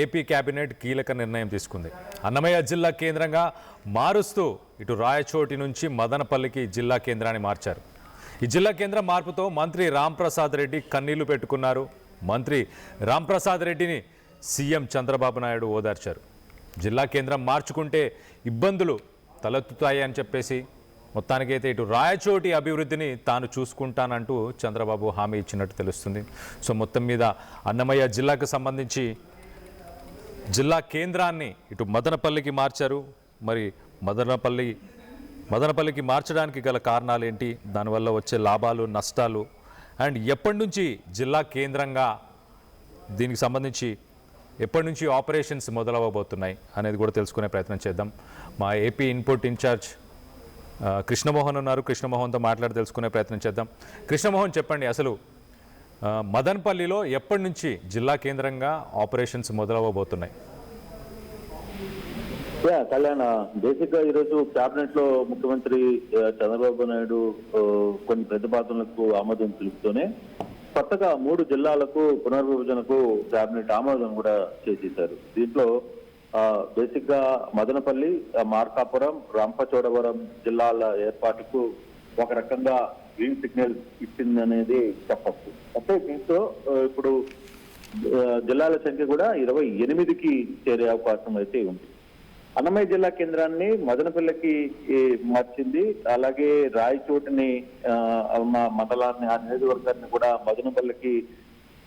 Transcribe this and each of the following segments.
AP cabinet కీలక నిర్ణయం తీసుకుంది. అన్నమయ్య జిల్లా కేంద్రంగా మారుస్తూ ఇటు రాయచోటి నుంచి మదనపల్లికి జిల్లా కేంద్రాన్ని మార్చారు. ఈ జిల్లా కేంద్రం మార్పుతో మంత్రి రాంప్రసాద్ రెడ్డి కన్నీళ్లు పెట్టుకున్నారు. మంత్రి రాంప్రసాద్ రెడ్డిని సీఎం చంద్రబాబు నాయుడు ఓదార్చారు. జిల్లా కేంద్రం మార్చుకుంటే ఇబ్బందులు తలెత్తుతాయి అని చెప్పేసి మొత్తానికైతే ఇటు రాయచోటి అభివృద్ధిని తాను చూసుకుంటానంటూ చంద్రబాబు హామీ ఇచ్చినట్టు తెలుస్తుంది. సో మొత్తం మీద అన్నమయ్య జిల్లాకు సంబంధించి జిల్లా కేంద్రాన్ని ఇటు మదనపల్లికి మార్చారు. మరి మదనపల్లికి మార్చడానికి గల కారణాలు ఏంటి, దానివల్ల వచ్చే లాభాలు నష్టాలు, అండ్ ఎప్పటి నుంచి జిల్లా కేంద్రంగా దీనికి సంబంధించి ఎప్పటి నుంచి ఆపరేషన్స్ మొదలవ్వబోతున్నాయి అనేది కూడా తెలుసుకునే ప్రయత్నం చేద్దాం. మా ఏపీ ఇన్పుట్ ఇన్ఛార్జ్ కృష్ణమోహన్ ఉన్నారు. కృష్ణమోహన్తో మాట్లాడి తెలుసుకునే ప్రయత్నం చేద్దాం. కృష్ణమోహన్, చెప్పండి, అసలు మదనపల్లిలో ఎప్పటి నుంచి జిల్లా కేంద్రంగా ఆపరేషన్స్ మొదలవ్వబోతున్నాయి? కళ్యాణ్, బేసిక్ గా ఈరోజు కేబినెట్ లో ముఖ్యమంత్రి చంద్రబాబు నాయుడు కొన్ని ప్రతిపాదనలకు ఆమోదం తెలుపుతూనే కొత్తగా 3 జిల్లాలకు పునర్విభజనకు కేబినెట్ ఆమోదం కూడా చేసేశారు. దీంట్లో బేసిక్ గా మదనపల్లి, మార్కాపురం, రంపచోడవరం జిల్లాల ఏర్పాటుకు ఒక రకంగా గ్రీన్ సిగ్నల్ ఇచ్చింది అనేది చెప్పచ్చు. అంటే దీంతో ఇప్పుడు జిల్లాల సంఖ్య కూడా 28కి చేరే అవకాశం అయితే ఉంది. అన్నమయ్య జిల్లా కేంద్రాన్ని మదనపల్లికి మార్చింది. అలాగే రాయచోటిని ఉన్న మండలాన్ని, ఆ నియోజకవర్గాన్ని కూడా మదనపల్లికి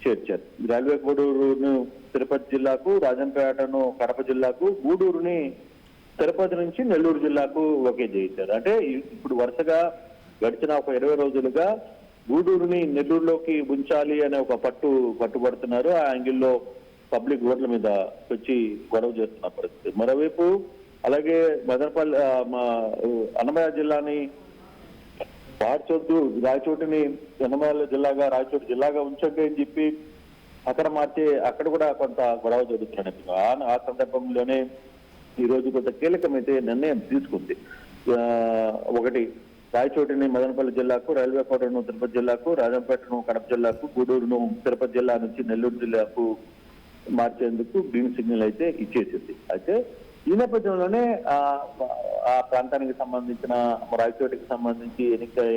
చేర్చారు. రైల్వే గూడూరును తిరుపతి జిల్లాకు, రాజంపేటను కడప జిల్లాకు, గూడూరుని తిరుపతి నుంచి నెల్లూరు జిల్లాకు ఒకే చేశారు. అంటే ఇప్పుడు వరుసగా గడిచిన ఒక 20 రోజులుగా గూడూరుని నెల్లూరులోకి ఉంచాలి అనే ఒక పట్టుబడుతున్నారు. ఆ యాంగిల్లో పబ్లిక్ రోడ్ల మీద వచ్చి గొడవ చేస్తున్న పరిస్థితి. మరోవైపు అలాగే మదనపల్లి అన్నమయ్య జిల్లాని మార్చొద్దు, రాయచోటిని అన్నమయ్య జిల్లాగా, రాయచోటి జిల్లాగా ఉంచండి అని చెప్పి అక్కడ కూడా కొంత గొడవ జరుగుతున్నట్టు. ఆ సందర్భంలోనే ఈ రోజు కొంత కీలకమైతే నిర్ణయం తీసుకుంది. ఒకటి, రాయచోటిని మదనపల్లి జిల్లాకు, రైల్వే కోటను తిరుపతి జిల్లాకు, రాజంపేటను కడప జిల్లాకు, గూడూరును తిరుపతి జిల్లా నుంచి నెల్లూరు జిల్లాకు మార్చేందుకు గ్రీన్ సిగ్నల్ అయితే ఇచ్చేసింది. అయితే ఈ నేపథ్యంలోనే ఆ ప్రాంతానికి సంబంధించిన, రాయచోటికి సంబంధించి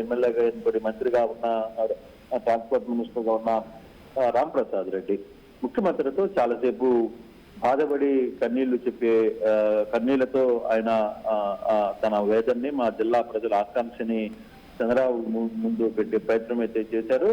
ఎమ్మెల్యేగా ఎన్నికడి మంత్రిగా ఉన్న, ట్రాన్స్పోర్ట్ మినిస్టర్ గా ఉన్న రాంప్రసాద్ రెడ్డి ముఖ్యమంత్రితో చాలాసేపు బాధపడి కన్నీళ్లతో ఆయన తన వేదన్ని, మా జిల్లా ప్రజల ఆకాంక్షని చంద్రబాబు ముందు పెట్టే ప్రయత్నం అయితే చేశారు.